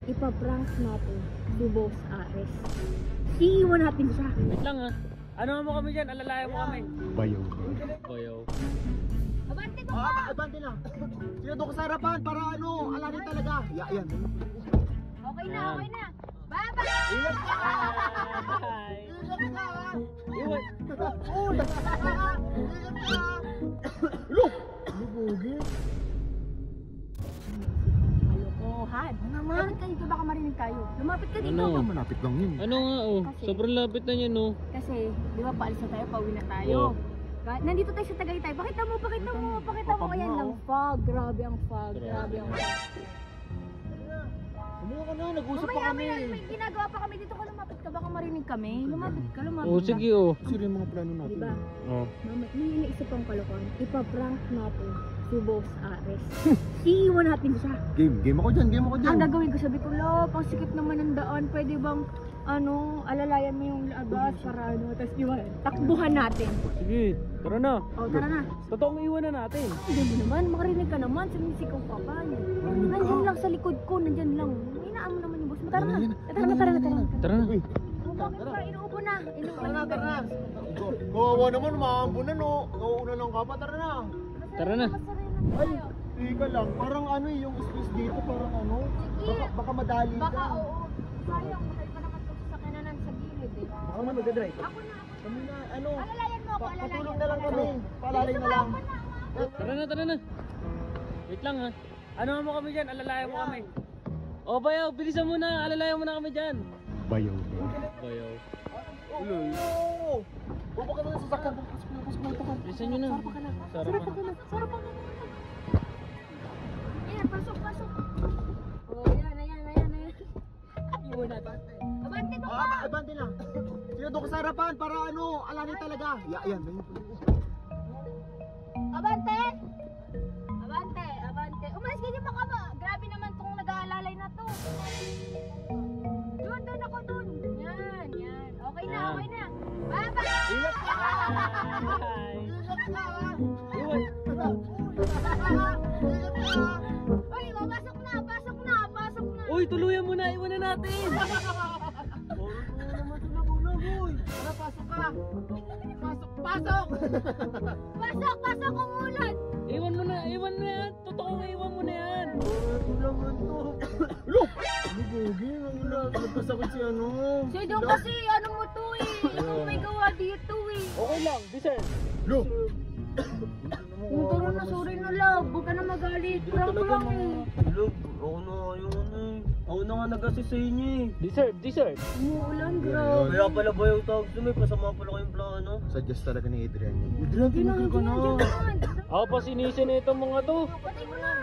Ipaprank natin si Boss Ares. Iiwan natin siya. Wait lang ha. Ano mo kami dyan? Alalayan mo kami. Bayaw. Bayaw. Abante ko Ah, pa! abante lang. Sino doon sa harapan para ano, alanin talaga. Yan. Okay na, okay na. Bye-bye! Ingat ka! Hi. Ingat ka! Iwan. Uy! Ingat ka! Look! Lubugi. Kalokohan. Lumapit ka dito, baka marinig tayo. Lumapit ka dito. Ano? Malapit lang yun. Ano nga oh? Kasi- Sobrang lapit na niya no. Kasi, di ba, paalis na tayo, pauwi na tayo. Oo. Nandito tayo sa Tagaytay. Pakita mo. Ayan lang, fog. Grabe ang fog. Grabe ang fog. Ano ka na? Nag-usap pa kami. May ginagawa pa kami dito. Kung lumapit ka, baka marinig kami. Lumapit ka. Oh, sige oh. Sino yung mga plano natin? Diba? Oh. Mama, may iniisip pang kalokohan. Ipaprank natin si Boss Ares. Iiwan natin siya. Game ako dyan. Ang gagawin ko, sabi ko, lo, pang sikip naman ng daan. Pwede bang, alalayan mo yung labas para tapos iwan. Takbuhan natin. Sige, tara na. O, tara na. Totoong iwan na natin. Hindi mo naman, makarinig ka naman. Sumisigaw ka pa. Nandyan lang sa likod ko, nandyan lang. Hinaan mo naman yung boss mo. Tara na. Tara na. Tara na. Bakit pa? Inuubo na. Tara na. Kawawa naman, maambo na no. Nauuna lang ka pa. Tara na. Tara na. Ay, ika lang. Parang ano yung space dito. Parang ano. Baka madali ka. Baka oo. Sayang, makay pa naman itong sasakyanan sa gilid eh. Baka man mag-drive. Ako na. Kami na, ano. Alalayan mo ako, alalayan. Patulong na lang kami. Paalalay na lang. Tara na. Wait lang ha. Ano mo kami dyan? Alalayan mo kami. Oh, bayaw, bilisan mo na. Alalayan mo na kami dyan. Bayaw. Bayaw. Oo. Baba ka na sa sasakyan. Pasok na. Bilisan nyo na. Sarap ka na. Sarap ka. Ayan, pasok. Oh, ayan. Iwan natin. Abante ko pa! Abante lang. Sino doon ka sa harapan para ano, alanin talaga. Yan. Abante! Umalis ka dyan baka ba? Grabe naman tong nag-aalalay na to. Doon ako dun. Yan. Okay na. Bye-bye! Ingat ka! Hi. Ingat ka! Iwan. Uy, pasok na. Uy, tuluyan mo na. Iwan na natin. Pasok! Pasok, umulan. Iwan mo na yan. Totoong iwan mo na yan. Look! Ano Bogi? Nagkasakit si ano? Siya doon kasi, ano mo to eh. Ikaw may gawa dito eh. Okay lang, deserve. Look! Turo na, sorry na love. Huwag ka na magalit. Prank lang eh. Log, ako na yung ano eh. Ako na nga nag-assist sa inyo eh. Deserve. Umuulan, grabe. Kaya pala ba yung tawag sa may pasama pala kayong plano? Suggest talaga ni Adrian yun. Adrian, tumigil ka na. Ako pa sinisi na itong mga to. Patay mo na.